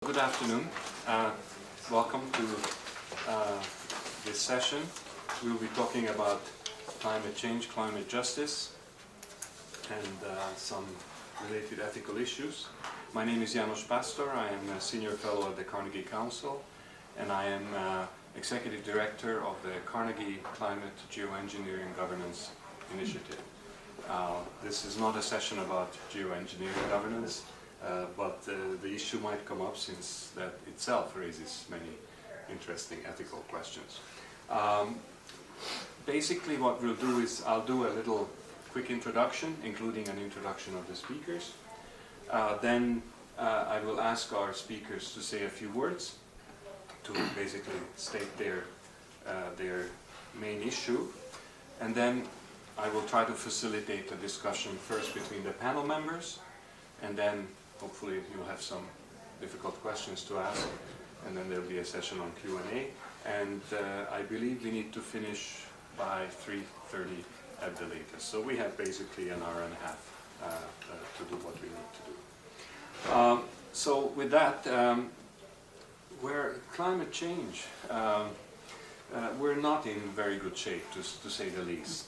Good afternoon. Welcome to this session. We'll be talking about climate change, climate justice, and some related ethical issues. My name is János Pásztor. I am a senior fellow at the Carnegie Council, and I am executive director of the Carnegie Climate Geoengineering Governance Initiative. This is not a session about geoengineering governance. But the issue might come up since that itself raises many interesting ethical questions. Basically what we'll do is I'll do a little quick introduction, including an introduction of the speakers. Then I will ask our speakers to say a few words to basically state their main issue. And then I will try to facilitate a discussion first between the panel members, and then hopefully you'll have some difficult questions to ask, and then there'll be a session on Q&A. And I believe we need to finish by 3:30 at the latest. So we have basically an hour and a half to do what we need to do. So with that, where climate change, we're not in very good shape, to say the least.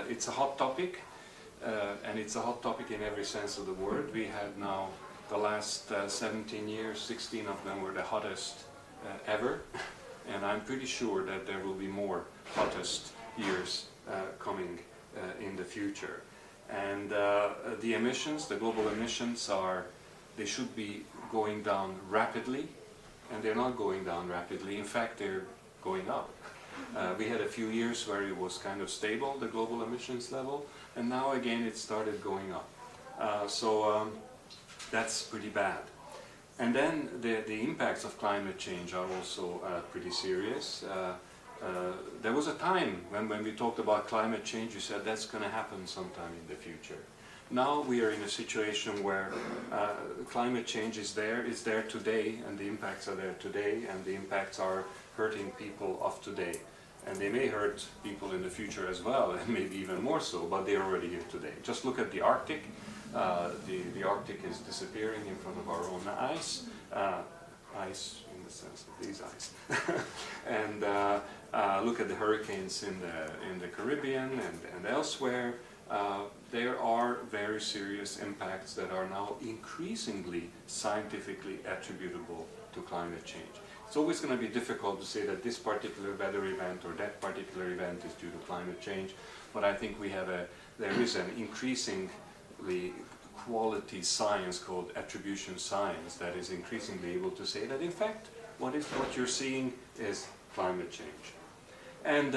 It's a hot topic. And it's a hot topic in every sense of the word. We had now the last 17 years, 16 of them were the hottest ever. And I'm pretty sure that there will be more hottest years coming in the future. And the emissions, the global emissions they should be going down rapidly, and they're not going down rapidly. In fact, they're going up. We had a few years where it was kind of stable, the global emissions level, and now again it started going up. So that's pretty bad. And then the impacts of climate change are also pretty serious. There was a time when we talked about climate change, you said that's going to happen sometime in the future. Now we are in a situation where climate change is there, it's there today, and the impacts are there today, and the impacts are hurting people of today. And they may hurt people in the future as well, and maybe even more so, but they're already here today. Just look at the Arctic. The Arctic is disappearing in front of our own eyes. Ice in the sense of these ice. And look at the hurricanes in the Caribbean and elsewhere. There are very serious impacts that are now increasingly scientifically attributable to climate change. It's always going to be difficult to say that this particular weather event or that particular event is due to climate change, but I think there is an increasingly quality science called attribution science that is increasingly able to say that in fact what you're seeing is climate change. And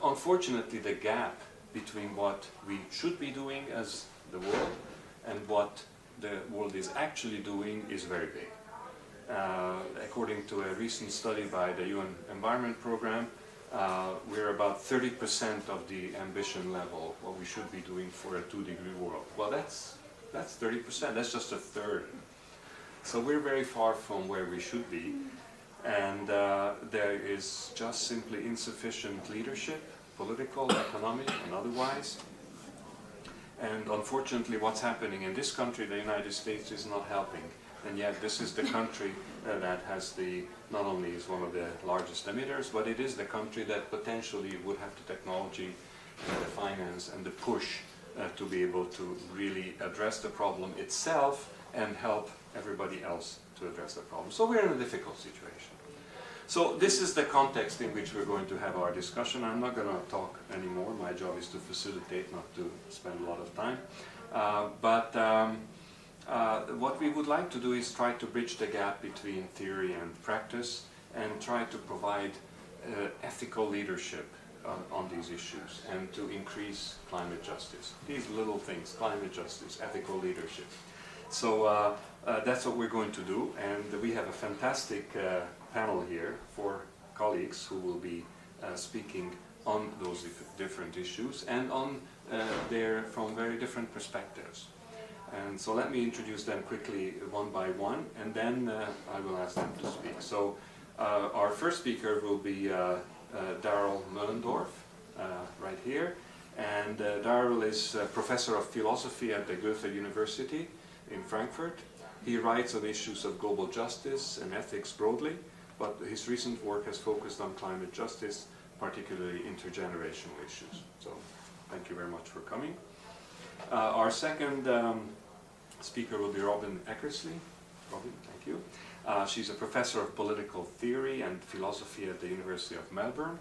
unfortunately the gap between what we should be doing as the world and what the world is actually doing is very big. According to a recent study by the UN Environment Programme, we're about 30% of the ambition level, what we should be doing for a 2-degree world. Well, that's 30%, that's just a third. So we're very far from where we should be, and there is just simply insufficient leadership, political, economic, and otherwise. And unfortunately, what's happening in this country, the United States, is not helping. And yet this is the country that has not only is one of the largest emitters, but it is the country that potentially would have the technology and the finance and the push to be able to really address the problem itself and help everybody else to address the problem. So we're in a difficult situation. So this is the context in which we're going to have our discussion. I'm not going to talk anymore. My job is to facilitate, not to spend a lot of time. What we would like to do is try to bridge the gap between theory and practice and try to provide ethical leadership on these issues and to increase climate justice. These little things, climate justice, ethical leadership. So that's what we're going to do, and we have a fantastic panel here for colleagues who will be speaking on those different issues and from very different perspectives. And so let me introduce them quickly one by one, and then I will ask them to speak. So our first speaker will be Darrell Mullendorf, right here. And Darrell is professor of philosophy at the Goethe University in Frankfurt. He writes on issues of global justice and ethics broadly, but his recent work has focused on climate justice, particularly intergenerational issues. So thank you very much for coming. Our second speaker will be Robin Eckersley. Robin, thank you. She's a professor of political theory and philosophy at the University of Melbourne,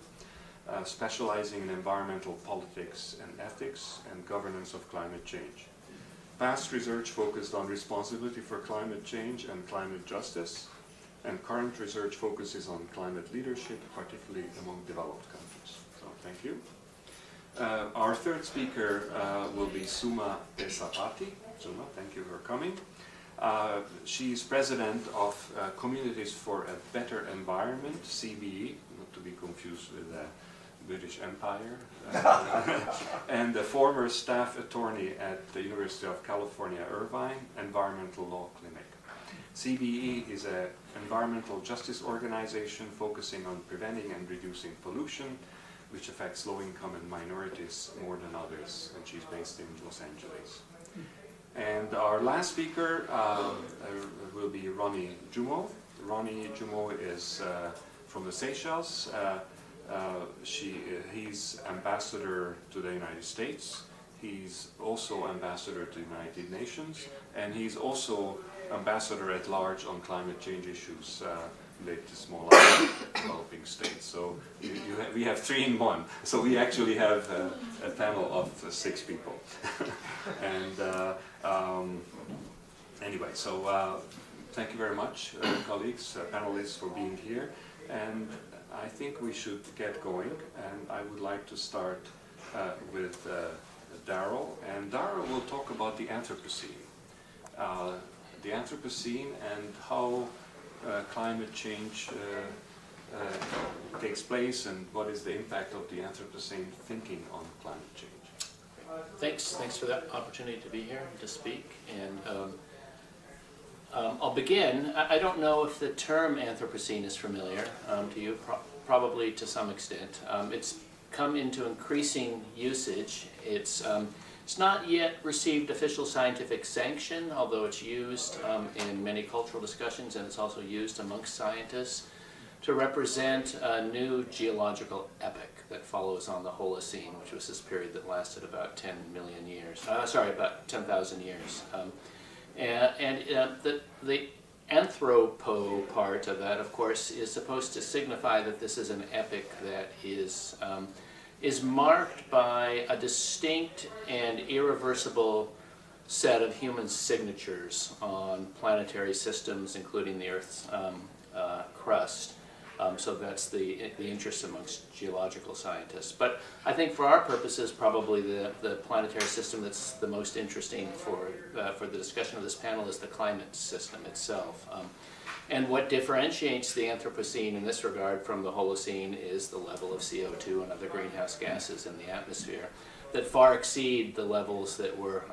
specializing in environmental politics and ethics and governance of climate change. Past research focused on responsibility for climate change and climate justice, and current research focuses on climate leadership, particularly among developed countries. So thank you. Our third speaker will be Suma Pesapati. Suma, thank you for coming. She's president of Communities for a Better Environment, CBE, not to be confused with the British Empire, and a former staff attorney at the University of California, Irvine Environmental Law Clinic. CBE is an environmental justice organization focusing on preventing and reducing pollution, which affects low-income and minorities more than others, and she's based in Los Angeles. And our last speaker will be Ronnie Jumeau. Ronnie Jumeau is from the Seychelles. He's ambassador to the United States. He's also ambassador to the United Nations, and he's also ambassador at large on climate change issues related to small island developing states. So we have 3 in 1. So we actually have a panel of 6 people. And anyway, so thank you very much, colleagues, panelists, for being here. And I think we should get going. And I would like to start with Daryl. And Daryl will talk about the Anthropocene. The Anthropocene and how climate change takes place, and what is the impact of the Anthropocene thinking on climate change. Thanks for that opportunity to be here and to speak. And I'll begin. I don't know if the term Anthropocene is familiar to you, probably to some extent. It's come into increasing usage. It's not yet received official scientific sanction, although it's used in many cultural discussions, and it's also used amongst scientists to represent a new geological epoch that follows on the Holocene, which was this period that lasted about 10 million years. About 10,000 years. The anthropo part of that, of course, is supposed to signify that this is an epoch that is marked by a distinct and irreversible set of human signatures on planetary systems, including the Earth's crust. So that's the interest amongst geological scientists. But I think for our purposes, probably the planetary system that's the most interesting for the discussion of this panel is the climate system itself. And what differentiates the Anthropocene in this regard from the Holocene is the level of CO2 and other greenhouse gases in the atmosphere that far exceed the levels that were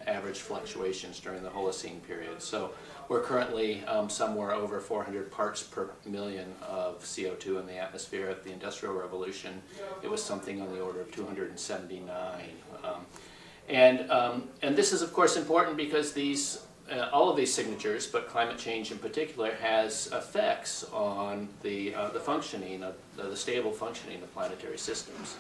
average fluctuations during the Holocene period. So we're currently somewhere over 400 parts per million of CO2 in the atmosphere. At the Industrial Revolution, it was something on the order of 279. And this is, of course, important because all of these signatures, but climate change in particular, has effects on the functioning of the stable functioning of planetary systems.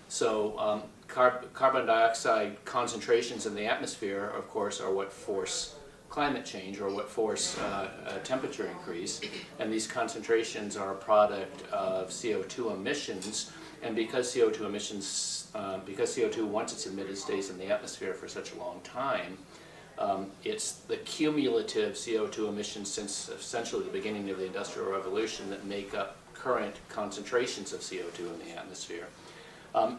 So carbon dioxide concentrations in the atmosphere, of course, are what force climate change or what force temperature increase. And these concentrations are a product of CO2 emissions. And because CO2 emissions, because CO2 once it's emitted stays in the atmosphere for such a long time, it's the cumulative CO2 emissions since essentially the beginning of the Industrial Revolution that make up current concentrations of CO2 in the atmosphere.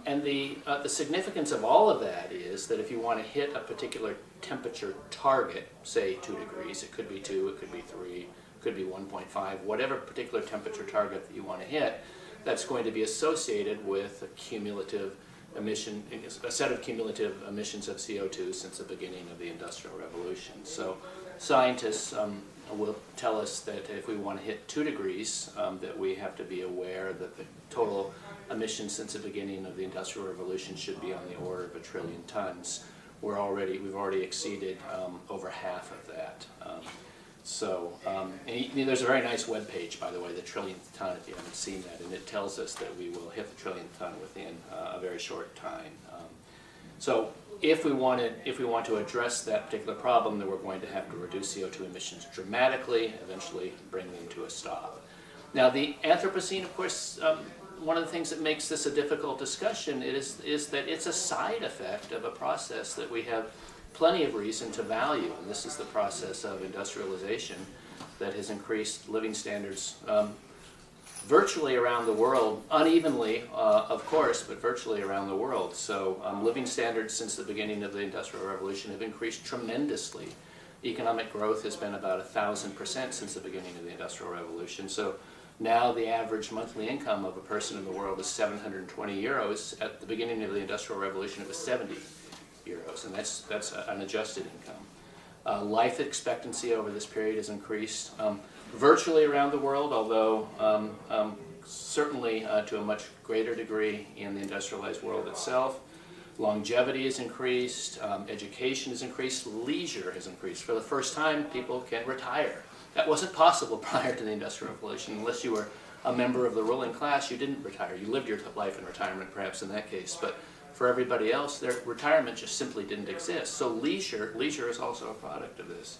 And the significance of all of that is that if you want to hit a particular temperature target, say 2 degrees, it could be 2, it could be 3, it could be 1.5, whatever particular temperature target that you want to hit, that's going to be associated with a cumulative emission, a set of cumulative emissions of CO2 since the beginning of the Industrial Revolution. So scientists will tell us that if we want to hit 2 degrees, that we have to be aware that the total emissions since the beginning of the Industrial Revolution should be on the order of 1 trillion tons. We've already exceeded over half of that. So, there's a very nice webpage, by the way, the trillionth ton, if you haven't seen that, and it tells us that we will hit the trillionth ton within a very short time. So, if we want to address that particular problem, then we're going to have to reduce CO2 emissions dramatically, eventually bring them to a stop. Now, the Anthropocene, of course, one of the things that makes this a difficult discussion is that it's a side effect of a process that we have plenty of reason to value, and this is the process of industrialization that has increased living standards virtually around the world, unevenly, of course, but virtually around the world. So living standards since the beginning of the Industrial Revolution have increased tremendously. Economic growth has been about 1,000% since the beginning of the Industrial Revolution. So now the average monthly income of a person in the world is 720 euros. At the beginning of the Industrial Revolution, it was 70 euros, and that's an adjusted income. Life expectancy over this period has increased virtually around the world, although certainly to a much greater degree in the industrialized world itself. Longevity has increased, education has increased, leisure has increased. For the first time, people can retire. That wasn't possible prior to the Industrial Revolution. Unless you were a member of the ruling class, you didn't retire. You lived your life in retirement, perhaps, in that case. But for everybody else, their retirement just simply didn't exist. So leisure is also a product of this.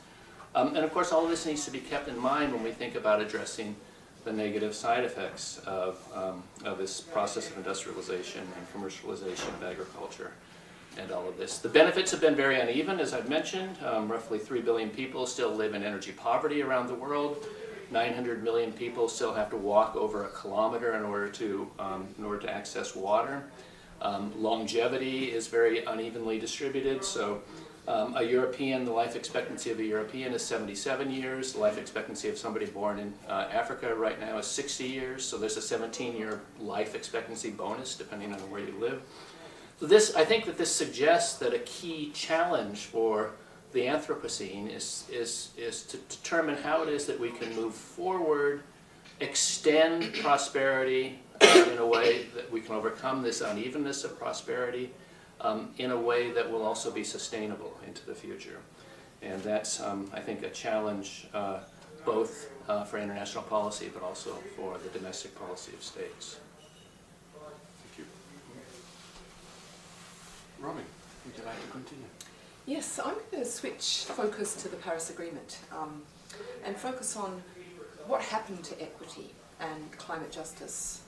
And of course, all of this needs to be kept in mind when we think about addressing the negative side effects of this process of industrialization and commercialization of agriculture and all of this. The benefits have been very uneven, as I've mentioned. Roughly 3 billion people still live in energy poverty around the world. 900 million people still have to walk over a kilometer in order to access water. Longevity is very unevenly distributed, so a European, the life expectancy of a European is 77 years. The life expectancy of somebody born in Africa right now is 60 years, so there's a 17-year life expectancy bonus depending on where you live. So I think that this suggests that a key challenge for the Anthropocene is to determine how it is that we can move forward, extend prosperity in a way that we can overcome this unevenness of prosperity in a way that will also be sustainable into the future. And that's, I think, a challenge both for international policy but also for the domestic policy of states. Thank you. Robin, would you like to continue? Yes, I'm going to switch focus to the Paris Agreement and focus on what happened to equity and climate justice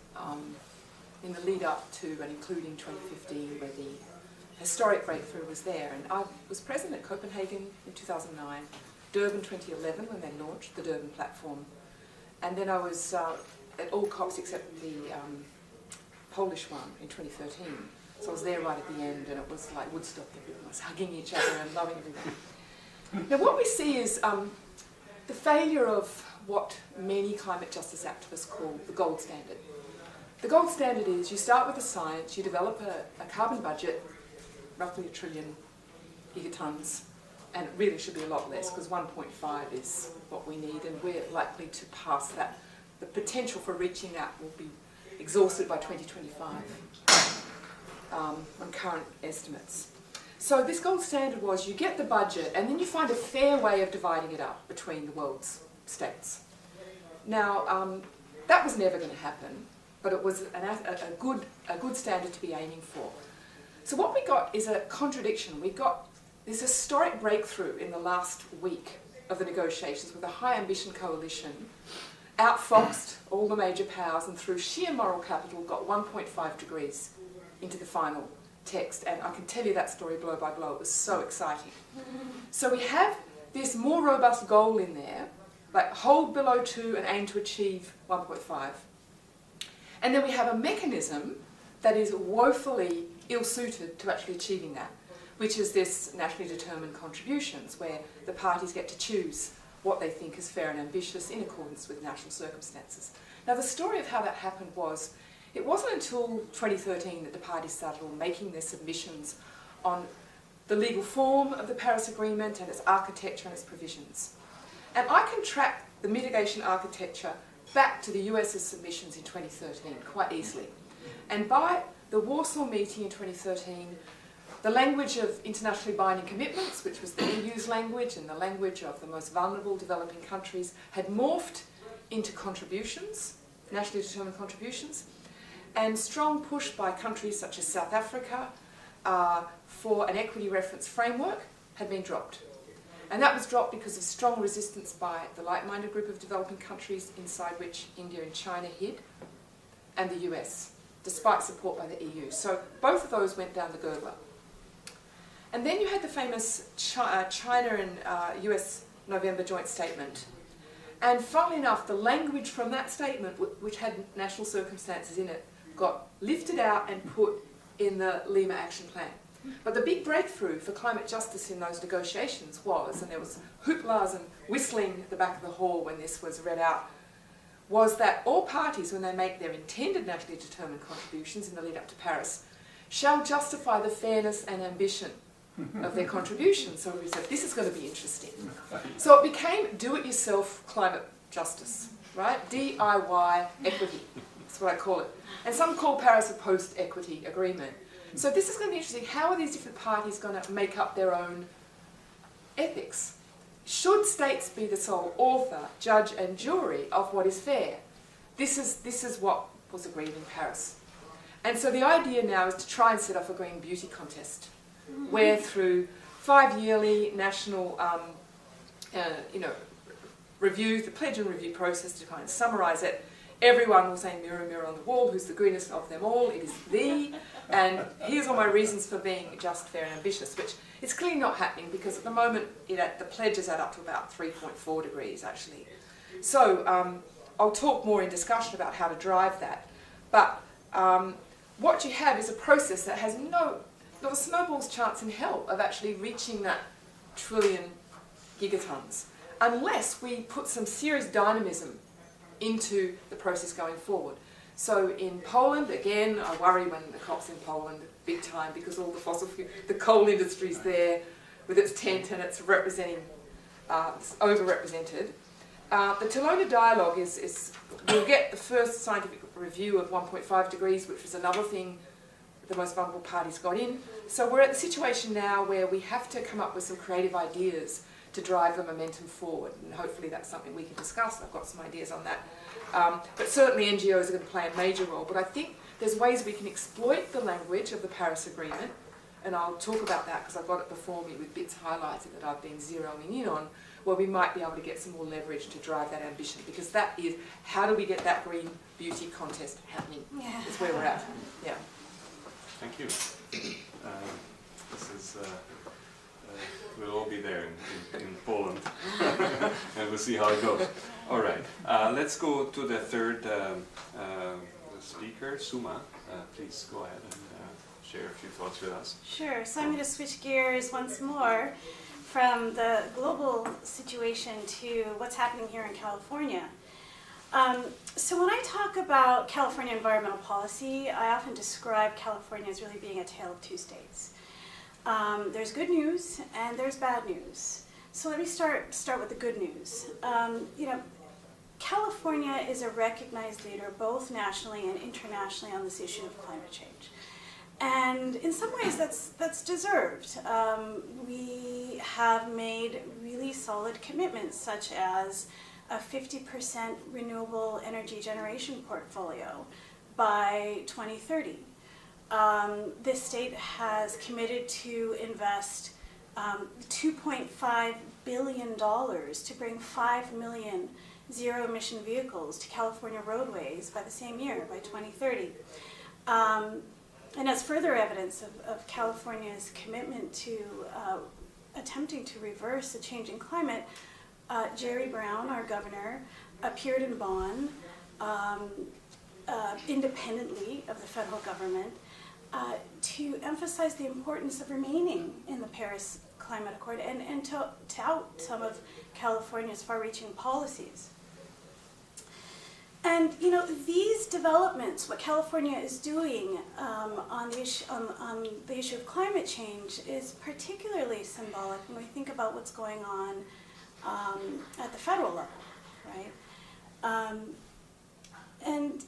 in the lead up to and including 2015, where the historic breakthrough was there. And I was present at Copenhagen in 2009, Durban 2011 when they launched the Durban platform, and then I was at all COPs except the Polish one in 2013. So I was there right at the end, and it was like Woodstock. Everyone was hugging each other and loving everything. Now what we see is the failure of what many climate justice activists call the gold standard. The gold standard is you start with the science, you develop a carbon budget, roughly 1 trillion gigatons, and it really should be a lot less because 1.5 is what we need, and we're likely to pass that. The potential for reaching that will be exhausted by 2025 on current estimates. So this gold standard was you get the budget and then you find a fair way of dividing it up between the world's states. Now, that was never going to happen, but it was a good standard to be aiming for. So what we got is a contradiction. We got this historic breakthrough in the last week of the negotiations with the High Ambition Coalition, outfoxed all the major powers, and through sheer moral capital got 1.5 degrees into the final text. And I can tell you that story blow by blow. It was so exciting. So we have this more robust goal in there, like hold below 2 and aim to achieve 1.5. And then we have a mechanism that is woefully ill-suited to actually achieving that, which is this nationally determined contributions, where the parties get to choose what they think is fair and ambitious in accordance with national circumstances. Now the story of how that happened was, it wasn't until 2013 that the parties started making their submissions on the legal form of the Paris Agreement and its architecture and its provisions. And I can track the mitigation architecture back to the US's submissions in 2013 quite easily. And by the Warsaw meeting in 2013, The language of internationally binding commitments, which was the EU's language and the language of the most vulnerable developing countries, had morphed into contributions, nationally determined contributions, and strong push by countries such as South Africa for an equity reference framework had been dropped. And that was dropped because of strong resistance by the like-minded group of developing countries inside which India and China hid, and the US, despite support by the EU. So both of those went down the gurgler. And then you had the famous China and US November joint statement. And funnily enough, the language from that statement, which had national circumstances in it, got lifted out and put in the Lima Action Plan. But the big breakthrough for climate justice in those negotiations was, and there was hooplas and whistling at the back of the hall when this was read out, was that all parties, when they make their intended nationally determined contributions in the lead up to Paris, shall justify the fairness and ambition of their contributions. So we said, this is going to be interesting. So it became do-it-yourself climate justice, right? DIY equity, that's what I call it. And some call Paris a post-equity agreement. So this is going to be interesting. How are these different parties going to make up their own ethics? Should states be the sole author, judge and jury of what is fair? This is what was agreed in Paris. And so the idea now is to try and set off a green beauty contest, where through 5 yearly national reviews, the pledge and review process to kind of summarise it, everyone will say, mirror, mirror on the wall, who's the greenest of them all? It is thee. And here's all my reasons for being just, fair and ambitious, which is clearly not happening because at the moment the pledges add up to about 3.4 degrees actually. So I'll talk more in discussion about how to drive that. But what you have is a process that has not a snowball's chance in hell of actually reaching that trillion gigatons unless we put some serious dynamism into the process going forward. So in Poland, again, I worry when the COP's in Poland big time because all the fossil fuel, the coal industry's there with its tent and it's representing, it's overrepresented. The Kelowna dialogue is we'll get the first scientific review of 1.5 degrees, which was another thing the most vulnerable parties got in. So we're at the situation now where we have to come up with some creative ideas to drive the momentum forward, and hopefully that's something we can discuss. I've got some ideas on that. But certainly NGOs are going to play a major role, but I think there's ways we can exploit the language of the Paris Agreement, and I'll talk about that because I've got it before me with bits highlighted that I've been zeroing in on, where we might be able to get some more leverage to drive that ambition, because that is, how do we get that green beauty contest happening? Yeah. Is where we're at. Yeah. Thank you. This is, we'll all be there in Poland, and we'll see how it goes. All right, let's go to the third speaker, Suma. Please go ahead and share a few thoughts with us. Sure, so I'm going to switch gears once more from the global situation to what's happening here in California. So when I talk about California environmental policy, I often describe California as really being a tale of two states. There's good news and there's bad news. So let me start with the good news. California is a recognized leader both nationally and internationally on this issue of climate change. And in some ways that's deserved. We have made really solid commitments such as a 50% renewable energy generation portfolio by 2030. This state has committed to invest $2.5 billion to bring 5 million zero-emission vehicles to California roadways by the same year, by 2030. And as further evidence of California's commitment to attempting to reverse the changing climate, Jerry Brown, our governor, appeared in Bonn independently of the federal government to emphasize the importance of remaining in the Paris Climate Accord and to tout some of California's far-reaching policies. And these developments, what California is doing on the issue of climate change, is particularly symbolic when we think about what's going on at the federal level, right? And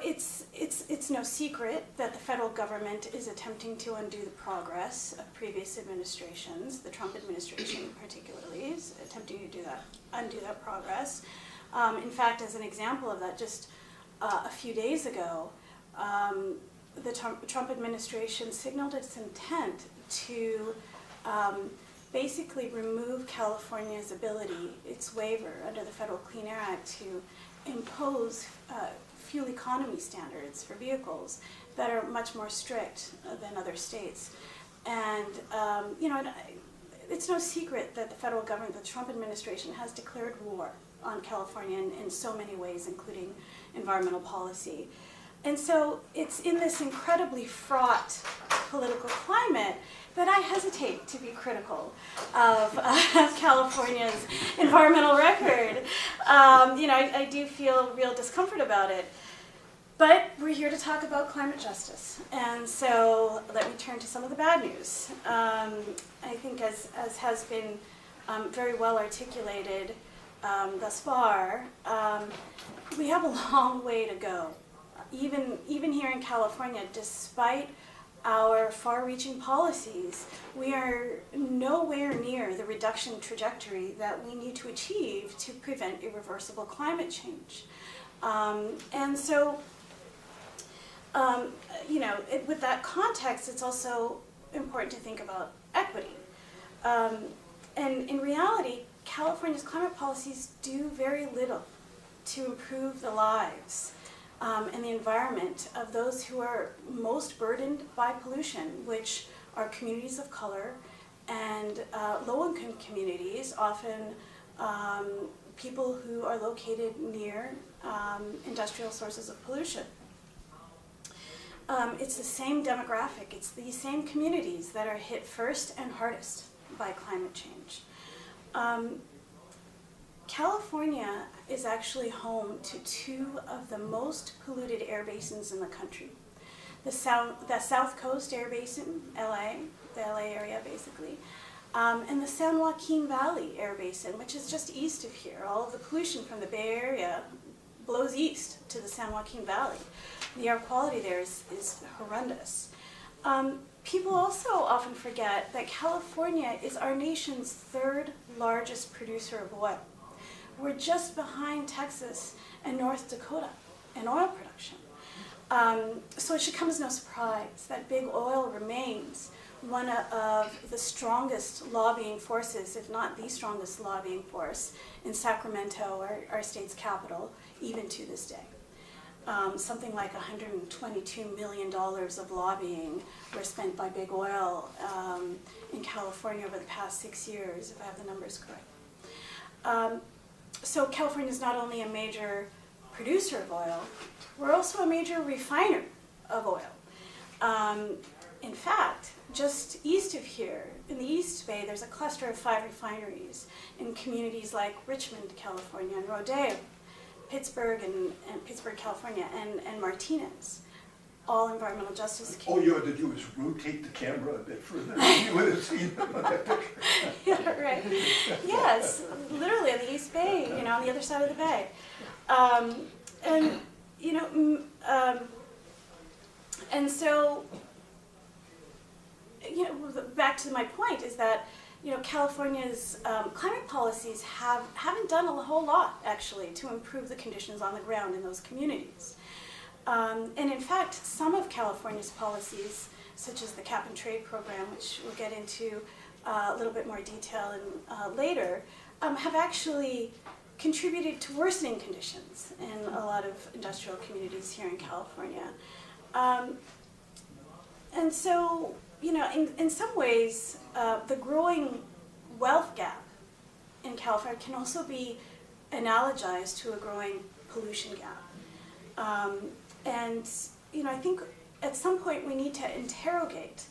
it's no secret that the federal government is attempting to undo the progress of previous administrations. The Trump administration particularly is attempting to undo that progress. In fact, as an example of that, just a few days ago, the Trump administration signaled its intent to basically remove California's ability, its waiver under the Federal Clean Air Act, to impose fuel economy standards for vehicles that are much more strict than other states. And it's no secret that the federal government, the Trump administration, has declared war on California in so many ways, including environmental policy. And so it's in this incredibly fraught political climate that I hesitate to be critical of California's environmental record. I do feel real discomfort about it. But we're here to talk about climate justice. And so let me turn to some of the bad news. I think as has been very well articulated thus far, we have a long way to go. Even here in California, despite our far-reaching policies, we are nowhere near the reduction trajectory that we need to achieve to prevent irreversible climate change. And so, with that context, it's also important to think about equity. And in reality, California's climate policies do very little to improve the lives and the environment of those who are most burdened by pollution, which are communities of color and low-income communities, often people who are located near industrial sources of pollution. It's the same demographic, it's these same communities that are hit first and hardest by climate change. California is actually home to two of the most polluted air basins in the country. The South Coast Air Basin, LA, the LA area basically, and the San Joaquin Valley Air Basin, which is just east of here. All of the pollution from the Bay Area blows east to the San Joaquin Valley. The air quality there is horrendous. People also often forget that California is our nation's third largest producer of oil. We're just behind Texas and North Dakota in oil production. So it should come as no surprise that big oil remains one of the strongest lobbying forces, if not the strongest lobbying force, in Sacramento, our state's capital, even to this day. Something like $122 million of lobbying were spent by big oil in California over the past 6 years, if I have the numbers correct. So California is not only a major producer of oil, we're also a major refiner of oil. In fact, just east of here, in the East Bay, there's a cluster of 5 refineries in communities like Richmond, California, and Rodeo, Pittsburgh, California, and Martinez, all environmental justice All you had to do was rotate the camera a bit further. You would have seen them on that picture. Yeah, right. Yes, literally on the East Bay, on the other side of the bay. And so, back to my point is that, California's climate policies haven't done a whole lot, actually, to improve the conditions on the ground in those communities. And in fact, some of California's policies, such as the cap and trade program, which we'll get into a little bit more detail later, have actually contributed to worsening conditions in a lot of industrial communities here in California. And so, in some ways, the growing wealth gap in California can also be analogized to a growing pollution gap. I think at some point we need to interrogate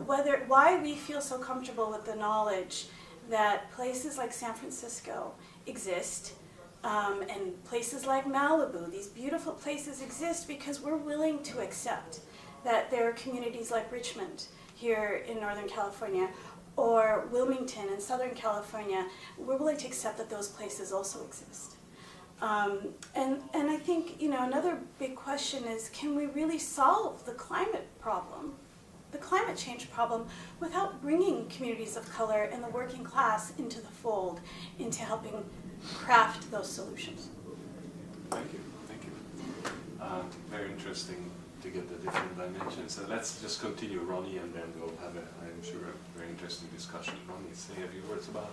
why we feel so comfortable with the knowledge that places like San Francisco exist, and places like Malibu, these beautiful places exist because we're willing to accept that there are communities like Richmond here in Northern California, or Wilmington in Southern California. We're willing to accept that those places also exist. And I think, you know, another big question is, can we really solve the climate problem, the climate change problem, without bringing communities of color and the working class into the fold, into helping craft those solutions? Thank you, thank you. Very interesting to get the different dimensions. So let's just continue, Ronnie, and then we'll have, I'm sure, a very interesting discussion. Ronnie, say a few words about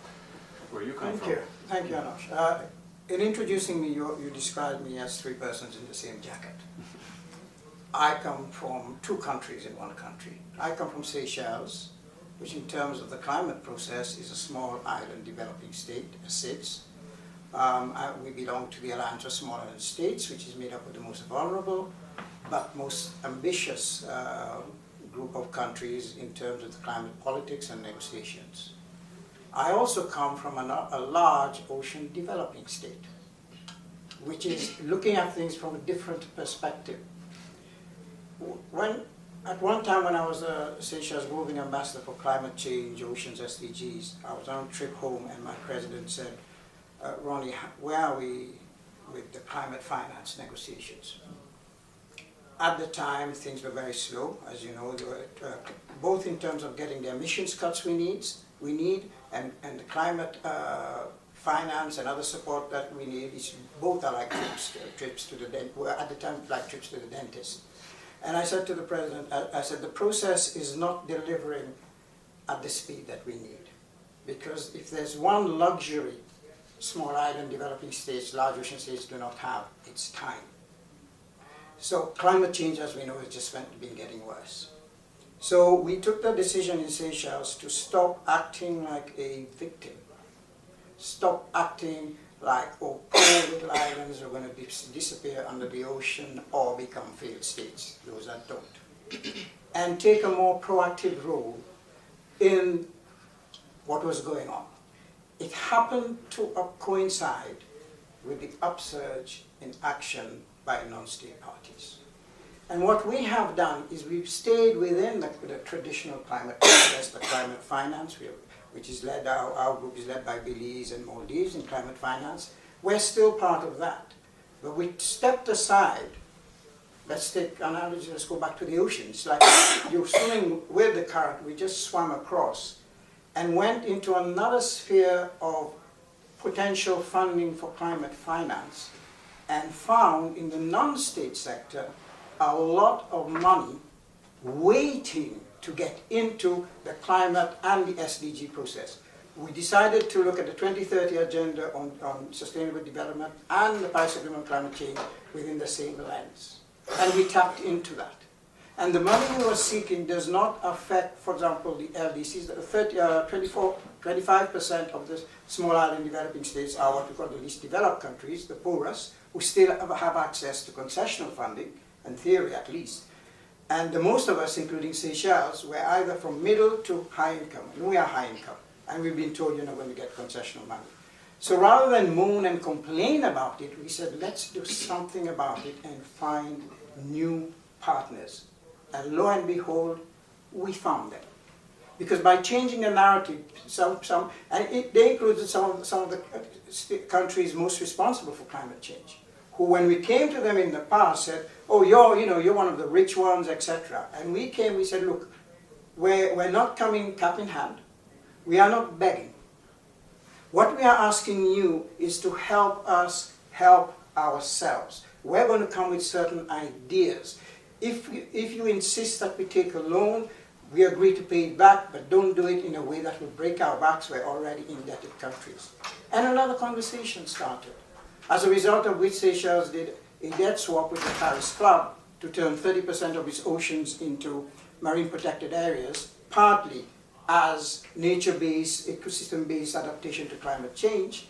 where you come from. Thank you, Anosh. In introducing me, you described me as three persons in the same jacket. I come from two countries in one country. I come from Seychelles, which in terms of the climate process is a small island developing state, a SIDS. We belong to the Alliance of Small Island States, which is made up of the most vulnerable but most ambitious group of countries in terms of the climate politics and negotiations. I also come from a large ocean developing state, which is looking at things from a different perspective. At one time when I was the Seychelles Roving Ambassador for Climate Change, Oceans, SDGs, I was on a trip home and my president said, Ronnie, where are we with the climate finance negotiations? At the time, things were very slow, as you know, both in terms of getting the emissions cuts we need, and the climate finance and other support that we need. Both are like trips to the dentist. Well, at the time, like trips to the dentist. And I said to the president, I said, the process is not delivering at the speed that we need. Because if there's one luxury small island developing states, large ocean states do not have, it's time. So climate change, as we know, has just been getting worse. So we took the decision in Seychelles to stop acting like a victim. Stop acting like, oh, poor little islands are going to disappear under the ocean or become failed states, those that don't. And take a more proactive role in what was going on. It happened to coincide with the upsurge in action by non-state parties. And what we have done is we've stayed within the traditional climate process, the climate finance, which is led, our group is led by Belize and Maldives in climate finance. We're still part of that. But we stepped aside. Let's take analogy, let's go back to the ocean. It's like you're swimming with the current, we just swam across and went into another sphere of potential funding for climate finance and found in the non-state sector a lot of money waiting to get into the climate and the SDG process. We decided to look at the 2030 agenda on sustainable development and the Paris Agreement on climate change within the same lens. And we tapped into that. And the money we were seeking does not affect, for example, the LDCs. 25% of the small island developing states are what we call the least developed countries, the poorest, who still have access to concessional funding, in theory at least. And the most of us, including Seychelles, were either from middle to high income. And we are high income. And we've been told you're not going to get concessional money. So rather than moan and complain about it, we said, let's do something about it and find new partners. And lo and behold, we found them. Because by changing the narrative, they included some of the countries most responsible for climate change, who when we came to them in the past said, oh, you're one of the rich ones, etc. And we said, look, we're not coming cap in hand. We are not begging. What we are asking you is to help us help ourselves. We're going to come with certain ideas. If you insist that we take a loan, we agree to pay it back, but don't do it in a way that will break our backs. We're already indebted countries. And another conversation started, as a result of which Seychelles did a debt swap with the Paris Club to turn 30% of its oceans into marine protected areas, partly as nature-based, ecosystem-based adaptation to climate change.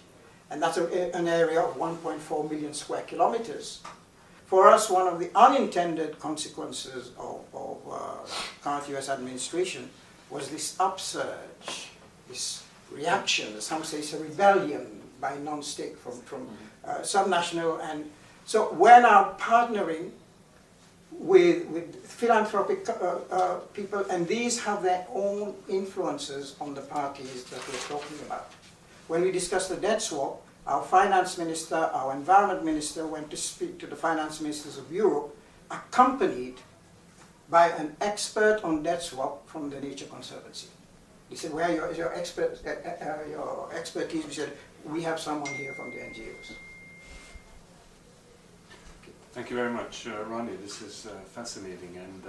And that's an area of 1.4 million square kilometers. For us, one of the unintended consequences of current US administration was this upsurge, this reaction, some say it's a rebellion by non-state from subnational. And so we're now partnering with philanthropic people, and these have their own influences on the parties that we're talking about. When we discussed the debt swap, Our finance minister, our environment minister went to speak to the finance ministers of Europe, accompanied by an expert on debt swap from the Nature Conservancy. He said, where is your expertise? We said, we have someone here from the NGOs. Thank you very much, Ronnie. This is fascinating, and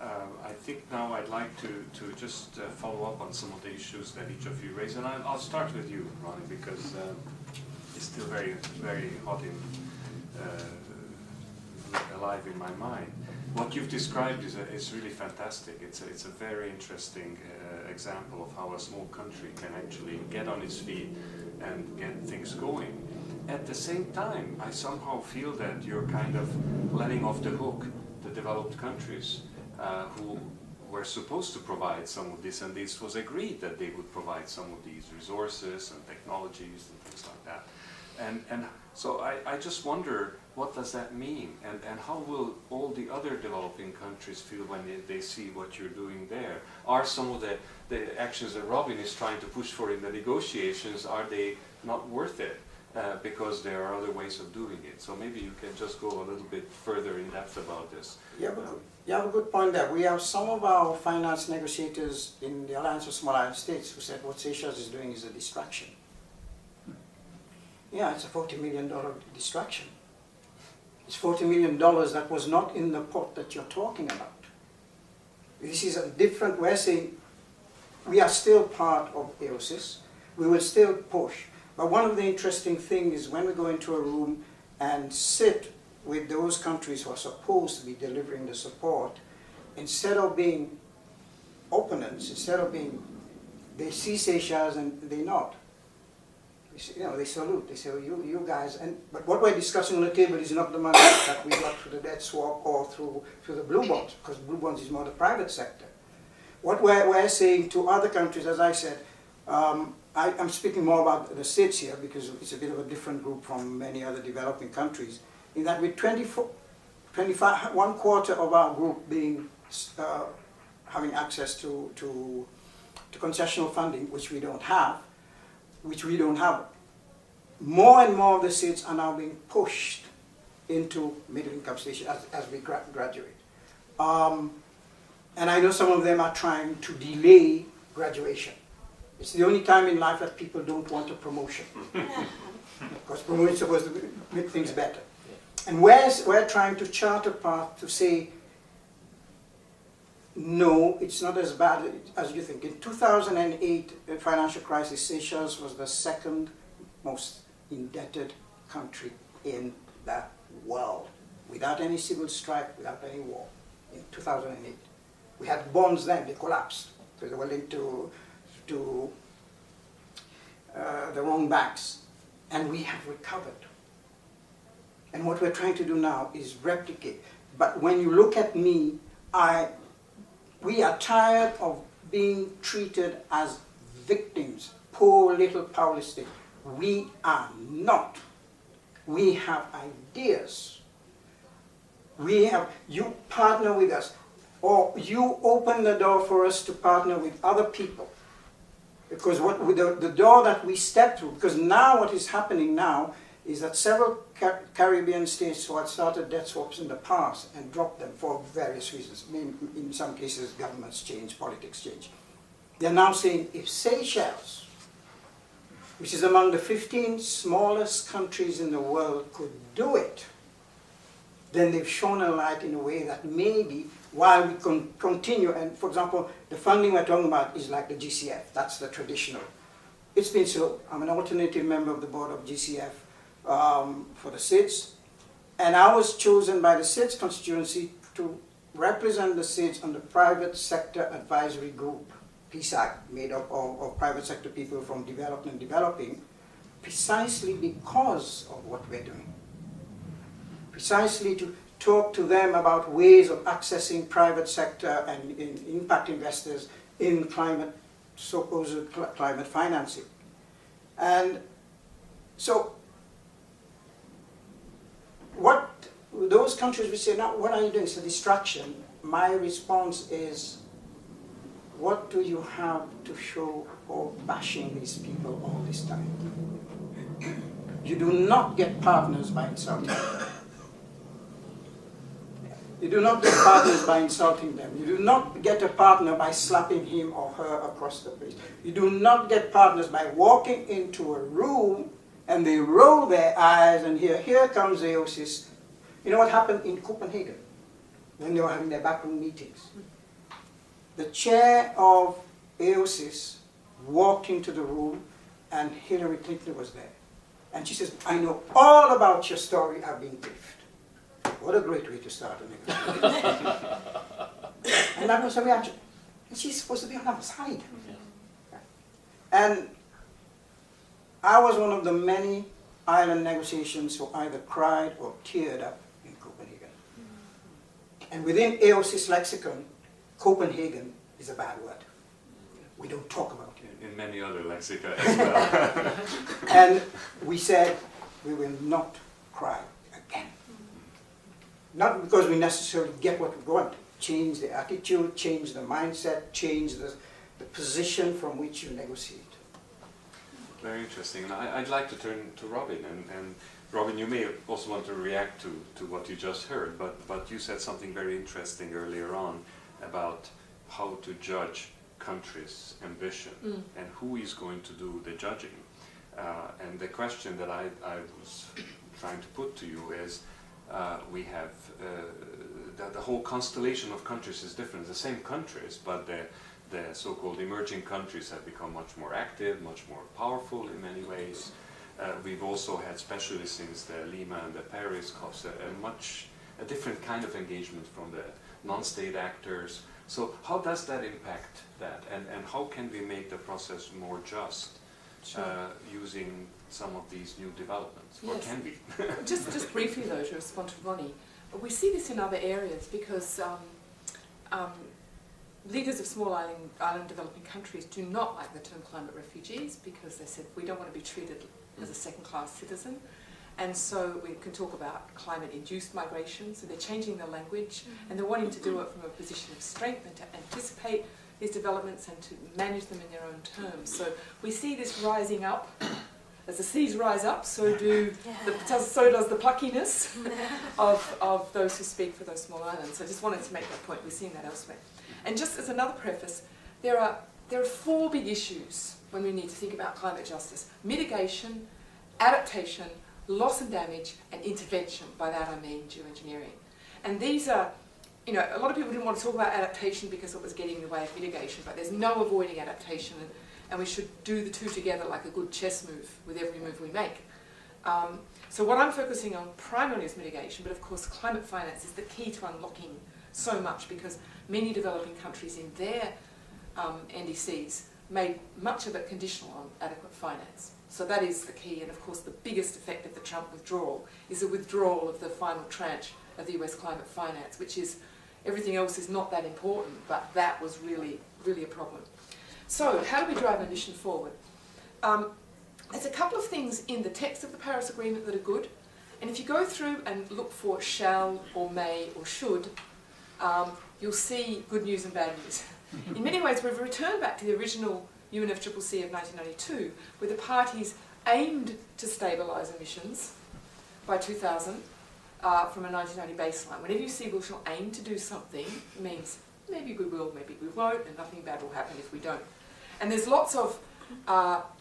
I think now I'd like to just follow up on some of the issues that each of you raised, and I'll start with you, Ronnie, because it's still very, very hot in, alive in my mind. What you've described is really fantastic. It's a very interesting example of how a small country can actually get on its feet and get things going. At the same time, I somehow feel that you're kind of letting off the hook the developed countries who were supposed to provide some of this, and this was agreed that they would provide some of these resources and technologies and things like that. And so I just wonder, what does that mean? And how will all the other developing countries feel when they see what you're doing there? Are some of the actions that Robin is trying to push for in the negotiations, are they not worth it? Because there are other ways of doing it. So maybe you can just go a little bit further in depth about this. Yeah, but you have a good point there. We have some of our finance negotiators in the Alliance of Small Island States who said what Seychelles is doing is a distraction. Yeah, it's a $40 million distraction. It's $40 million that was not in the pot that you're talking about. This is a different, we're saying we are still part of AOSIS. We will still push. But one of the interesting things is when we go into a room and sit with those countries who are supposed to be delivering the support, instead of being opponents, instead of being, they see Seychelles and they nod. They salute, they say, oh, you guys, but what we're discussing on the table is not the money that we got through the debt swap or through the blue bonds, because blue bonds is more the private sector. What we're saying to other countries, as I said, I'm speaking more about the states here because it's a bit of a different group from many other developing countries, in that with 25, one quarter of our group being having access to concessional funding, which we don't have, more and more of the states are now being pushed into middle income stations as we graduate. And I know some of them are trying to delay graduation. It's the only time in life that people don't want a promotion. Because promotion is supposed to make things better. And we're trying to chart a path to say, no, it's not as bad as you think. In 2008, the financial crisis, Seychelles was the second most indebted country in the world, without any civil strife, without any war, in 2008. We had bonds then, they collapsed. So they were linked to the wrong banks, and we have recovered. And what we're trying to do now is replicate. But when you look at me, we are tired of being treated as victims, poor little powerless state. We are not. We have ideas. You partner with us, or you open the door for us to partner with other people. Because the door that we step through, because now what is happening now is that several Caribbean states who had started debt swaps in the past and dropped them for various reasons. I mean, in some cases, governments change, politics change. They're now saying if Seychelles, which is among the 15 smallest countries in the world, could do it, then they've shone a light in a way that maybe while we can continue, and for example, the funding we're talking about is like the GCF, that's the traditional. It's been slow. I'm an alternative member of the board of GCF for the SIDS, and I was chosen by the SIDS constituency to represent the SIDS on the private sector advisory group, PSAG, made up of private sector people from development and developing, precisely because of what we're doing. Precisely to talk to them about ways of accessing private sector and impact investors in climate, supposed climate financing. And so what those countries will say, now what are you doing? It's a distraction. My response is, what do you have to show for bashing these people all this time? You do not get partners by insulting them. You do not get partners by insulting them. You do not get a partner by slapping him or her across the face. You do not get partners by walking into a room and they roll their eyes and here comes AOSIS. You know what happened in Copenhagen when they were having their backroom meetings? The chair of AOSIS walked into the room and Hillary Clinton was there. And she says, I know all about your story, I've been briefed. What a great way to start a negotiation. And that was her reaction. And she's supposed to be on our side. And I was one of the many island negotiations who either cried or teared up in Copenhagen. And within AOSIS lexicon, Copenhagen is a bad word. We don't talk about it. In many other lexica as well. And we said, we will not cry again. Not because we necessarily get what we want. Change the attitude, change the mindset, change the position from which you negotiate. Very interesting. And I'd like to turn to Robin. And Robin, you may also want to react to what you just heard, but you said something very interesting earlier on about how to judge countries' ambition and who is going to do the judging. And the question that I was trying to put to you is, we have the whole constellation of countries is different. The same countries, but the so-called emerging countries have become much more active, much more powerful in many ways. We've also had, especially since the Lima and the Paris COPs, a different kind of engagement from the non-state actors. So how does that impact that? And how can we make the process more just using some of these new developments? Or Yes. can we? Just briefly though, to respond to Ronnie, we see this in other areas because leaders of small island developing countries do not like the term climate refugees because they said we don't want to be treated as a second-class citizen. And so we can talk about climate-induced migration, so they're changing their language and they're wanting to do it from a position of strength and to anticipate these developments and to manage them in their own terms. So we see this rising up. As the seas rise up, so does the pluckiness of those who speak for those small islands. So I just wanted to make that point. We're seeing that elsewhere. And just as another preface, there are 4 big issues when we need to think about climate justice: mitigation, adaptation, loss and damage, and intervention. By that I mean geoengineering. And these are, you know, a lot of people didn't want to talk about adaptation because it was getting in the way of mitigation, but there's no avoiding adaptation, and we should do the two together like a good chess move with every move we make. So what I'm focusing on primarily is mitigation, but of course climate finance is the key to unlocking so much because many developing countries in their NDCs made much of it conditional on adequate finance. So that is the key, and of course the biggest effect of the Trump withdrawal is the withdrawal of the final tranche of the US climate finance, which is, everything else is not that important, but that was really, really a problem. So how do we drive ambition forward? There's a couple of things in the text of the Paris Agreement that are good, and if you go through and look for shall or may or should, you'll see good news and bad news. In many ways we've returned back to the original UNFCCC of 1992, where the parties aimed to stabilise emissions by 2000 from a 1990 baseline. Whenever you see we shall aim to do something, it means maybe we will, maybe we won't, and nothing bad will happen if we don't. And there's lots of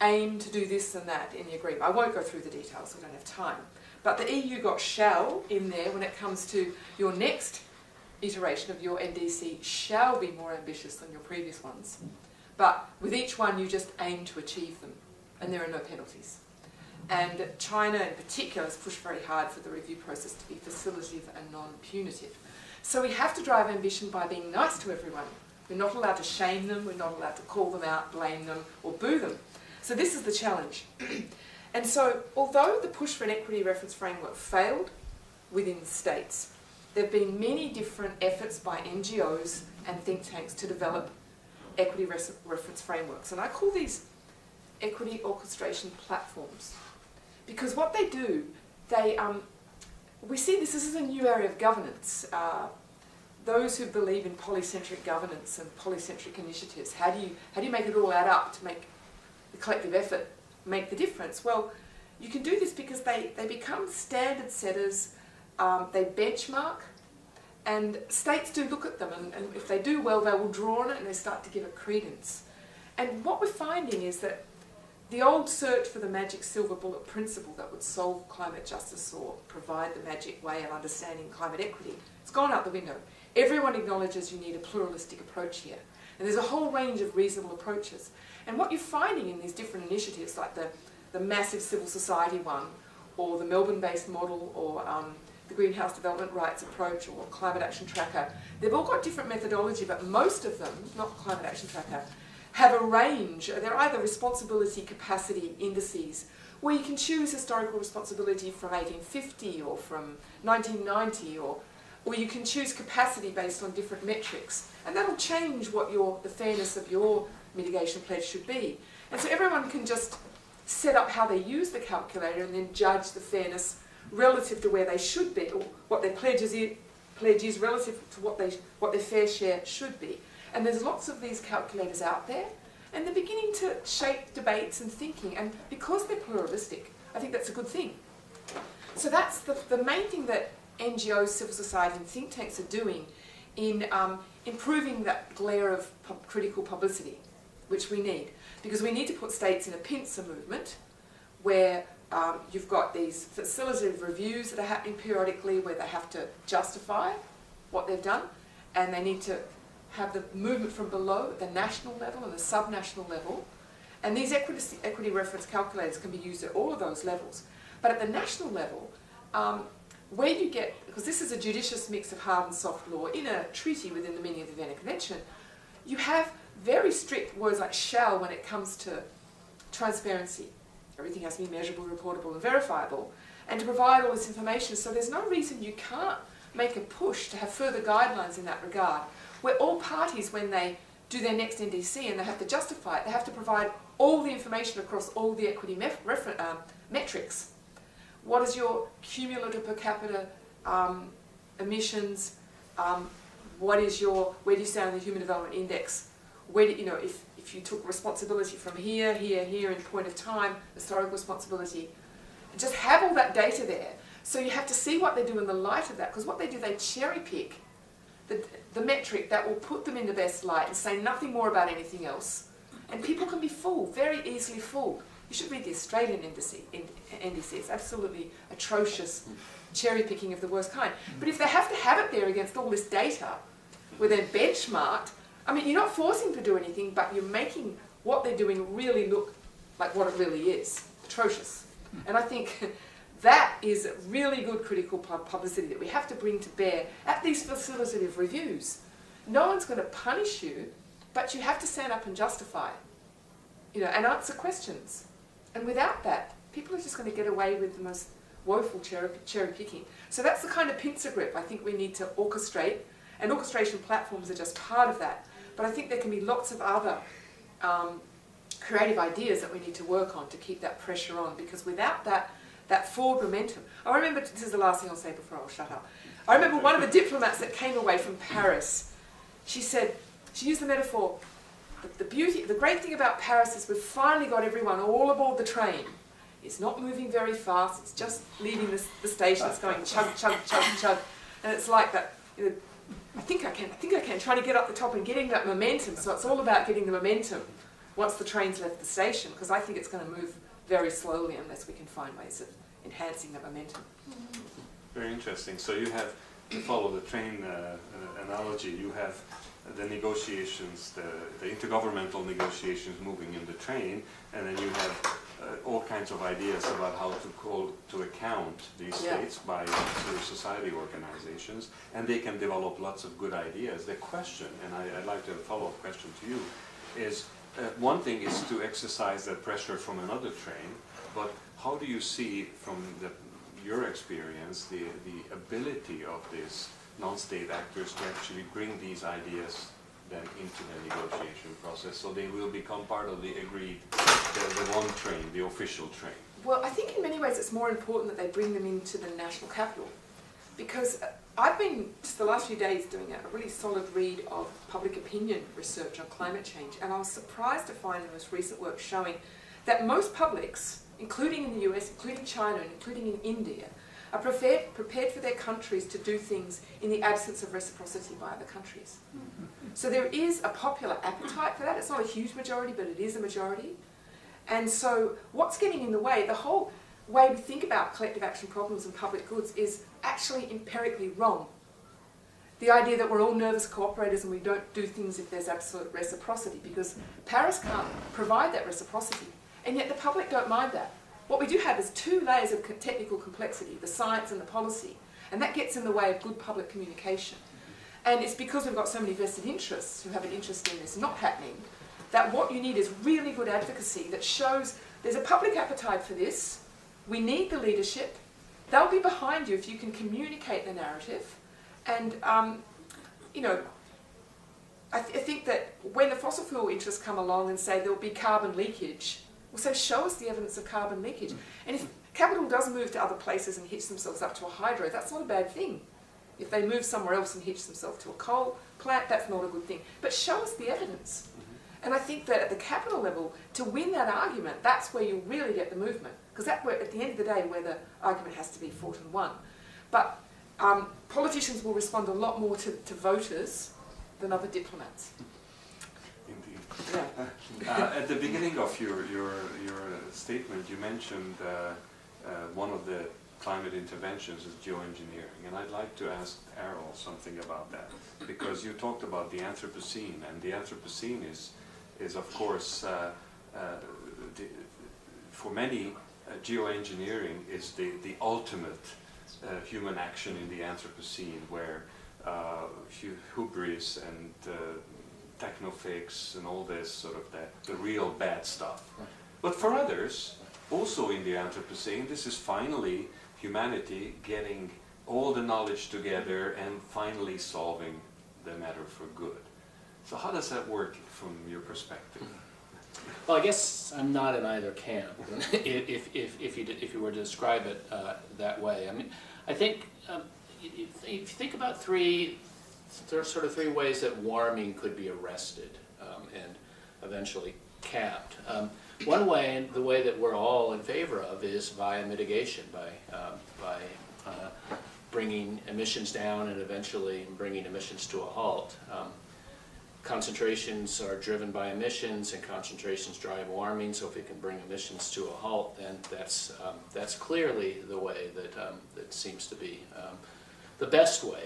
aim to do this and that in the agreement. I won't go through the details, we don't have time. But the EU got shall in there when it comes to your next iteration of your NDC shall be more ambitious than your previous ones. But with each one you just aim to achieve them, and there are no penalties. And China in particular has pushed very hard for the review process to be facilitative and non-punitive. So we have to drive ambition by being nice to everyone. We're not allowed to shame them, we're not allowed to call them out, blame them, or boo them. So this is the challenge. And so, although the push for an equity reference framework failed within the states, there have been many different efforts by NGOs and think tanks to develop equity reference frameworks. And I call these equity orchestration platforms. Because what they do, we see this is a new area of governance. Those who believe in polycentric governance and polycentric initiatives, how do you make it all add up to make the collective effort make the difference? Well, you can do this because they become standard setters, they benchmark, and states do look at them, and if they do well, they will draw on it and they start to give it credence. And what we're finding is that the old search for the magic silver bullet principle that would solve climate justice or provide the magic way of understanding climate equity, it's gone out the window. Everyone acknowledges you need a pluralistic approach here. And there's a whole range of reasonable approaches. And what you're finding in these different initiatives, like the massive civil society one, or the Melbourne-based model, or the Greenhouse Development Rights approach, or Climate Action Tracker, they've all got different methodology, but most of them, not Climate Action Tracker, have a range. They're either responsibility capacity indices, where you can choose historical responsibility from 1850 or from 1990, or you can choose capacity based on different metrics. And that'll change what the fairness of your mitigation pledge should be. And so everyone can just set up how they use the calculator and then judge the fairness relative to where they should be, or what their pledge is relative to what their fair share should be. And there's lots of these calculators out there, and they're beginning to shape debates and thinking, and because they're pluralistic, I think that's a good thing. So that's the main thing that NGOs, civil society and think tanks are doing in improving that glare of critical publicity, which we need. Because we need to put states in a pincer movement where you've got these facilitative reviews that are happening periodically where they have to justify what they've done, and they need to have the movement from below at the national level and the subnational level. And these equity reference calculators can be used at all of those levels. But at the national level, where you get, because this is a judicious mix of hard and soft law in a treaty within the meaning of the Vienna Convention, you have very strict words like shall when it comes to transparency. Everything has to be measurable, reportable and verifiable, and to provide all this information. So there's no reason you can't make a push to have further guidelines in that regard, where all parties, when they do their next NDC and they have to justify it, they have to provide all the information across all the equity metrics. What is your cumulative per capita emissions? Where do you stand on the Human Development Index? Where do, if you took responsibility from here, here, here in point of time, historical responsibility, just have all that data there. So you have to see what they do in the light of that, because what they do, they cherry pick the metric that will put them in the best light and say nothing more about anything else. And people can be fooled, very easily fooled. You should read the Australian NDC. It's absolutely atrocious cherry picking of the worst kind. But if they have to have it there against all this data, where they're benchmarked, I mean, you're not forcing them to do anything, but you're making what they're doing really look like what it really is. Atrocious. And I think that is really good critical publicity that we have to bring to bear at these facilitative reviews. No one's going to punish you, but you have to stand up and justify, and answer questions. And without that, people are just going to get away with the most woeful cherry picking. So that's the kind of pincer grip I think we need to orchestrate, and orchestration platforms are just part of that. But I think there can be lots of other creative ideas that we need to work on to keep that pressure on, because without that forward momentum. I remember, this is the last thing I'll say before I'll shut up. I remember one of the diplomats that came away from Paris, she used the metaphor, the great thing about Paris is we've finally got everyone all aboard the train. It's not moving very fast, it's just leaving the station, it's going chug, chug, chug, chug. And it's like that, I think I can, trying to get up the top and getting that momentum. So it's all about getting the momentum once the train's left the station, because I think it's going to move very slowly unless we can find ways of enhancing that momentum. Very interesting. So you have, to follow the train analogy, you have the negotiations, the intergovernmental negotiations moving in the train, and then you have all kinds of ideas about how to call to account these states by civil society organizations, and they can develop lots of good ideas. The question, and I'd like to have a follow-up question to you, is one thing is to exercise that pressure from another train, but how do you see from your experience the ability of these non-state actors to actually bring these ideas then into the negotiation process, so they will become part of the agreed, the one train, the official train? Well, I think in many ways it's more important that they bring them into the national capital, because I've been, just the last few days, doing a really solid read of public opinion research on climate change, and I was surprised to find in this recent work showing that most publics, including in the US, including China, and including in India, are prepared for their countries to do things in the absence of reciprocity by other countries. So there is a popular appetite for that. It's not a huge majority, but it is a majority. And so what's getting in the way, the whole way we think about collective action problems and public goods is actually empirically wrong. The idea that we're all nervous cooperators and we don't do things if there's absolute reciprocity, because Paris can't provide that reciprocity, and yet the public don't mind that. What we do have is two layers of technical complexity, the science and the policy, and that gets in the way of good public communication. And it's because we've got so many vested interests who have an interest in this not happening, that what you need is really good advocacy that shows there's a public appetite for this, we need the leadership, they'll be behind you if you can communicate the narrative. And, I think that when the fossil fuel interests come along and say there'll be carbon leakage, well, so show us the evidence of carbon leakage. And if capital does move to other places and hitch themselves up to a hydro, that's not a bad thing. If they move somewhere else and hitch themselves to a coal plant, that's not a good thing. But show us the evidence. And I think that at the capital level, to win that argument, that's where you really get the movement. Because that's where, at the end of the day, where the argument has to be fought and won. But politicians will respond a lot more to voters than other diplomats. Indeed. Yeah. At the beginning of your statement, you mentioned one of the climate interventions is geoengineering, and I'd like to ask Errol something about that, because you talked about the Anthropocene, and the Anthropocene is of course, for many, geoengineering is the ultimate human action in the Anthropocene, where hubris and technofix and all this sort of the real bad stuff. But for others, also in the Anthropocene, this is finally humanity getting all the knowledge together and finally solving the matter for good. So how does that work from your perspective? Well, I guess I'm not in either camp, if you were to describe it that way. I mean, I think if you think about there are sort of three ways that warming could be arrested and eventually capped. One way, the way that we're all in favor of, is via mitigation, by bringing emissions down and eventually bringing emissions to a halt. Concentrations are driven by emissions, and concentrations drive warming. So if we can bring emissions to a halt, then that's clearly the way that seems to be the best way.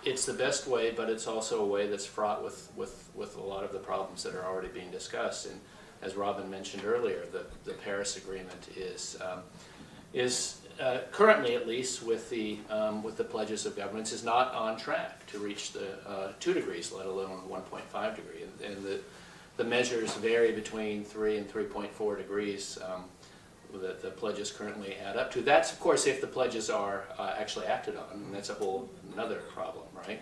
It's the best way, but it's also a way that's fraught with a lot of the problems that are already being discussed. And as Robin mentioned earlier, the Paris Agreement is currently, at least with the pledges of governments, is not on track to reach the 2 degrees, let alone 1.5 degree. And the measures vary between 3 and 3.4 degrees that the pledges currently add up to. That's, of course, if the pledges are actually acted on, and that's a whole another problem, right?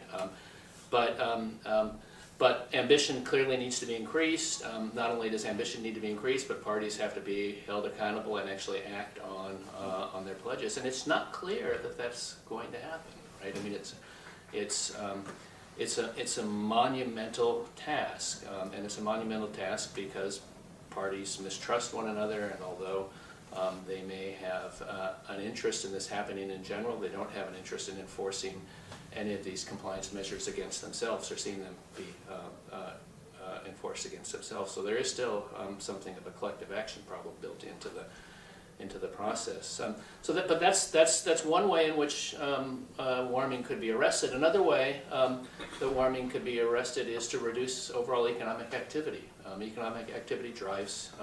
But ambition clearly needs to be increased. Not only does ambition need to be increased, but parties have to be held accountable and actually act on their pledges. And it's not clear that that's going to happen, right? I mean, it's a monumental task, and it's a monumental task because parties mistrust one another, and although they may have an interest in this happening in general, they don't have an interest in enforcing any of these compliance measures against themselves or seeing them be enforced against themselves. So there is still something of a collective action problem built into the process. But that's one way in which warming could be arrested. Another way that warming could be arrested is to reduce overall economic activity. Economic activity drives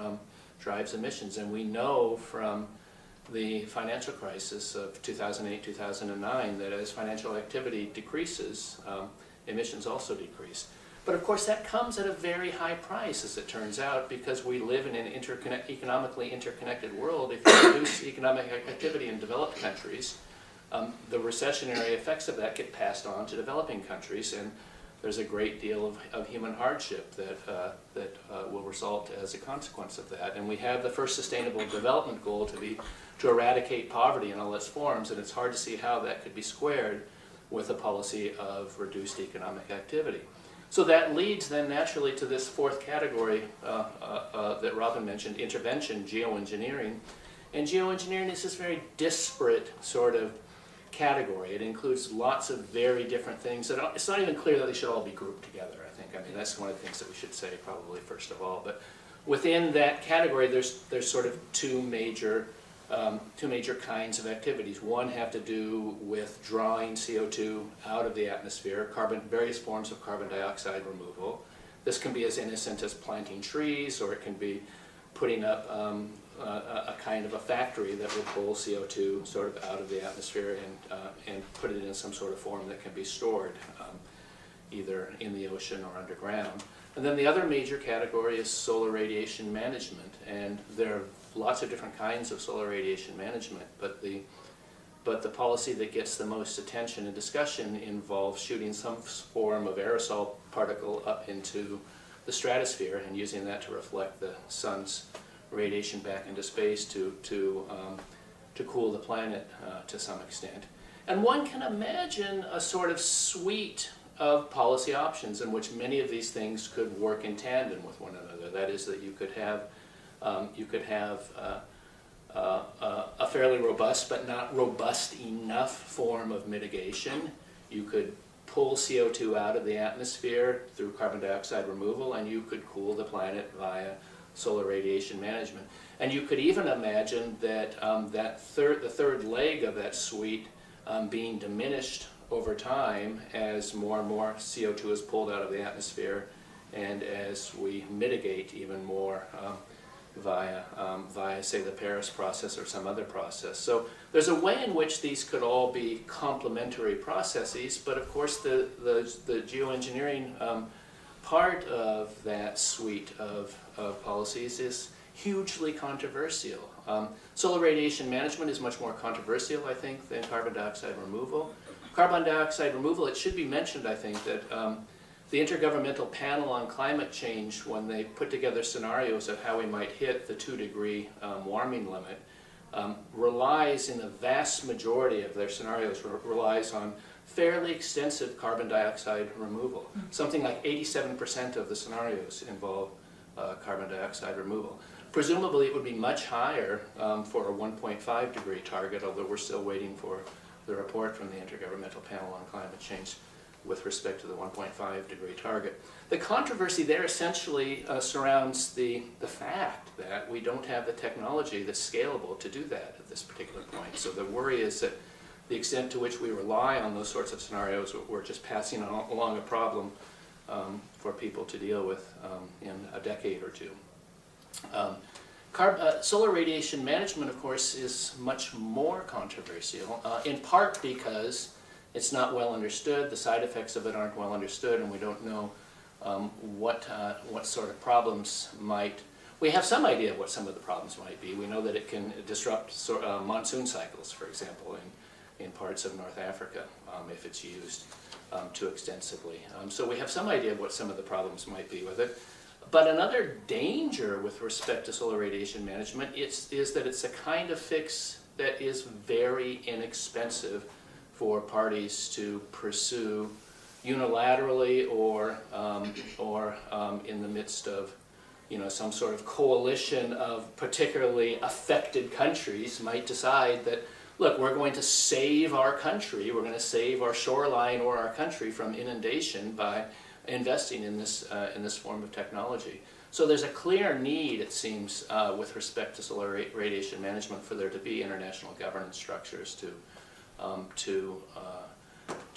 emissions, and we know from the financial crisis of 2008-2009 that as financial activity decreases, emissions also decrease. But of course that comes at a very high price, as it turns out, because we live in an economically interconnected world. If you reduce economic activity in developed countries, the recessionary effects of that get passed on to developing countries, and there's a great deal of human hardship that will result as a consequence of that. And we have the first Sustainable Development Goal to eradicate poverty in all its forms, and it's hard to see how that could be squared with a policy of reduced economic activity. So that leads then naturally to this fourth category that Robin mentioned, intervention, geoengineering. And geoengineering is this very disparate sort of category. It includes lots of very different things. It's not even clear that they should all be grouped together, I think. I mean, that's one of the things that we should say probably first of all. But within that category, there's sort of two major kinds of activities. One have to do with drawing CO2 out of the atmosphere, various forms of carbon dioxide removal. This can be as innocent as planting trees, or it can be putting up a kind of a factory that will pull CO2 sort of out of the atmosphere and put it in some sort of form that can be stored either in the ocean or underground. And then the other major category is solar radiation management, and there are lots of different kinds of solar radiation management, but the policy that gets the most attention and discussion involves shooting some form of aerosol particle up into the stratosphere and using that to reflect the sun's radiation back into space to cool the planet to some extent. And one can imagine a sort of suite of policy options in which many of these things could work in tandem with one another. That is, that you could have a fairly robust but not robust enough form of mitigation. You could pull CO2 out of the atmosphere through carbon dioxide removal, and you could cool the planet via solar radiation management. And you could even imagine that the third leg of that suite being diminished over time as more and more CO2 is pulled out of the atmosphere, and as we mitigate even more via, say, the Paris process or some other process. So there's a way in which these could all be complementary processes, but of course the geoengineering part of that suite of policies is hugely controversial. Solar radiation management is much more controversial, I think, than carbon dioxide removal. Carbon dioxide removal, it should be mentioned, I think, that the Intergovernmental Panel on Climate Change, when they put together scenarios of how we might hit the 2-degree warming limit, relies in the vast majority of their scenarios, relies on fairly extensive carbon dioxide removal. Something like 87% of the scenarios involve carbon dioxide removal. Presumably it would be much higher for a 1.5 degree target, although we're still waiting for the report from the Intergovernmental Panel on Climate Change with respect to the 1.5 degree target. The controversy there essentially surrounds the fact that we don't have the technology that's scalable to do that at this particular point. So the worry is that the extent to which we rely on those sorts of scenarios, we're just passing along a problem for people to deal with in a decade or two. Solar radiation management, of course, is much more controversial, in part because it's not well understood, the side effects of it aren't well understood, and we don't know what sort of problems might... We have some idea of what some of the problems might be. We know that it can disrupt monsoon cycles, for example, in parts of North Africa, if it's used too extensively. So we have some idea of what some of the problems might be with it. But another danger with respect to solar radiation management is that it's a kind of fix that is very inexpensive for parties to pursue unilaterally or in the midst of some sort of coalition of particularly affected countries might decide that, look, we're going to save our country, we're going to save our shoreline or our country from inundation by investing in this form of technology. So there's a clear need, it seems, with respect to solar radiation management for there to be international governance structures to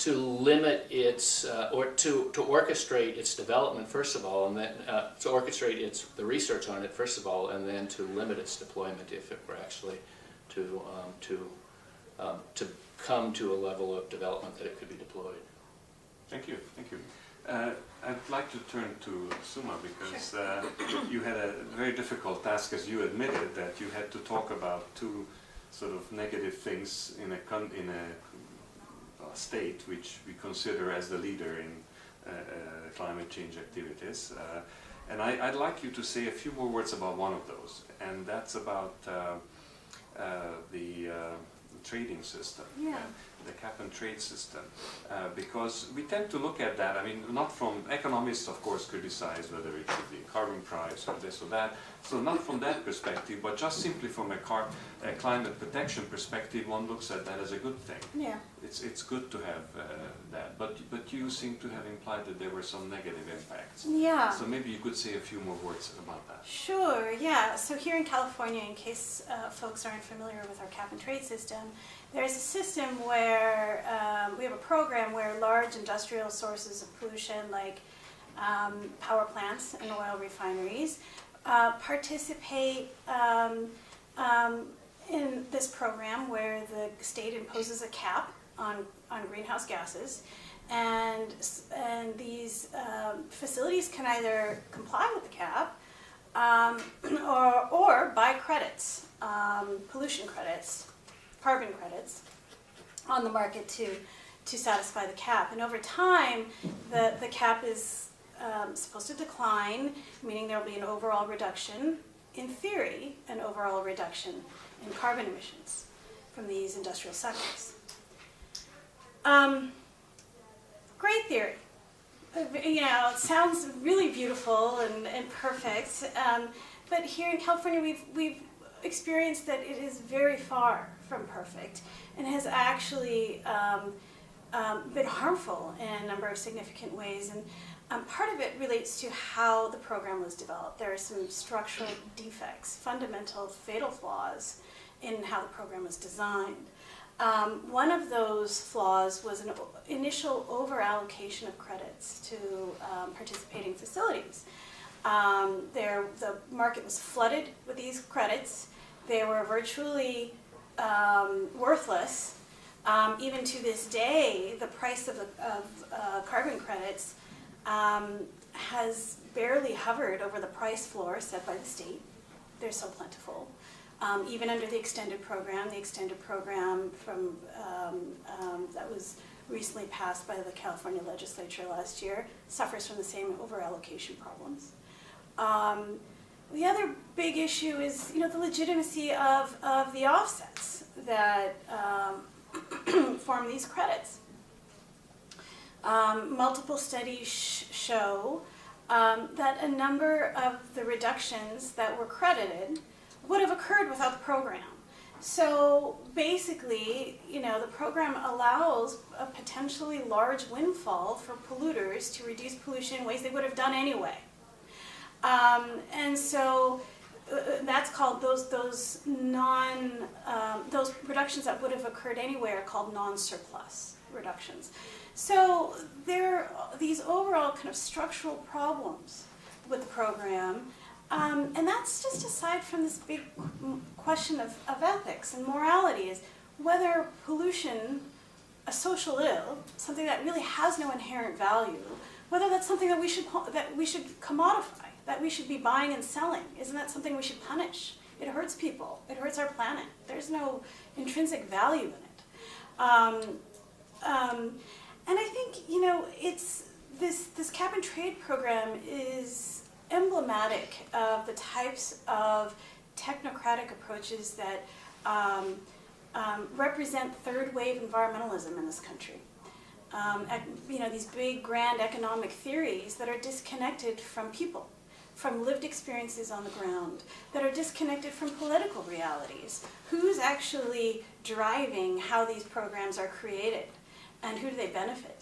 limit its or to orchestrate its development first of all, and then to orchestrate the research on it first of all, and then to limit its deployment if it were actually to come to a level of development that it could be deployed. Thank you, thank you. I'd like to turn to Suma because you had a very difficult task, as you admitted, that you had to talk about two sort of negative things in a state which we consider as the leader in climate change activities. And I'd like you to say a few more words about one of those, and that's about the trading system. Yeah. the cap and trade system, because we tend to look at that. I mean, not from economists, of course, criticize whether it should be a carbon price or this or that. So not from that perspective, but just simply from a climate protection perspective, one looks at that as a good thing. Yeah. It's good to have that. But you seem to have implied that there were some negative impacts. Yeah. So maybe you could say a few more words about that. Sure, yeah. So here in California, in case folks aren't familiar with our cap and trade system, there's a system where we have a program where large industrial sources of pollution like power plants and oil refineries participate in this program where the state imposes a cap on greenhouse gases, and these facilities can either comply with the cap or buy credits, pollution credits, carbon credits, on the market to satisfy the cap. And over time, the cap is supposed to decline, meaning there will be an overall reduction, in theory, an overall reduction in carbon emissions from these industrial sectors. Great theory. You know, it sounds really beautiful and perfect, but here in California we've experienced that it is very far from perfect and has actually been harmful in a number of significant ways. And part of it relates to how the program was developed. There are some structural defects, fundamental fatal flaws in how the program was designed. One of those flaws was an initial over-allocation of credits to participating facilities. The market was flooded with these credits. They were virtually worthless. Even to this day, the price of carbon credits has barely hovered over the price floor set by the state. They're so plentiful. Even under the extended program from that was recently passed by the California legislature last year suffers from the same over-allocation problems. The other big issue is, you know, the legitimacy of the offsets that form these credits. Multiple studies show that a number of the reductions that were credited would have occurred without the program. So basically, you know, the program allows a potentially large windfall for polluters to reduce pollution in ways they would have done anyway. And so that's called those reductions that would have occurred anyway are called non-surplus reductions. So there are these overall kind of structural problems with the program. And that's just aside from this big question of ethics and morality, is whether pollution, a social ill, something that really has no inherent value, whether that's something that we should commodify, that we should be buying and selling. Isn't that something we should punish? It hurts people. It hurts our planet. There's no intrinsic value in it. And I think, you know, it's this cap and trade program is emblematic of the types of technocratic approaches that represent third wave environmentalism in this country. You know, these big grand economic theories that are disconnected from people, from lived experiences on the ground, that are disconnected from political realities. Who's actually driving how these programs are created, and who do they benefit?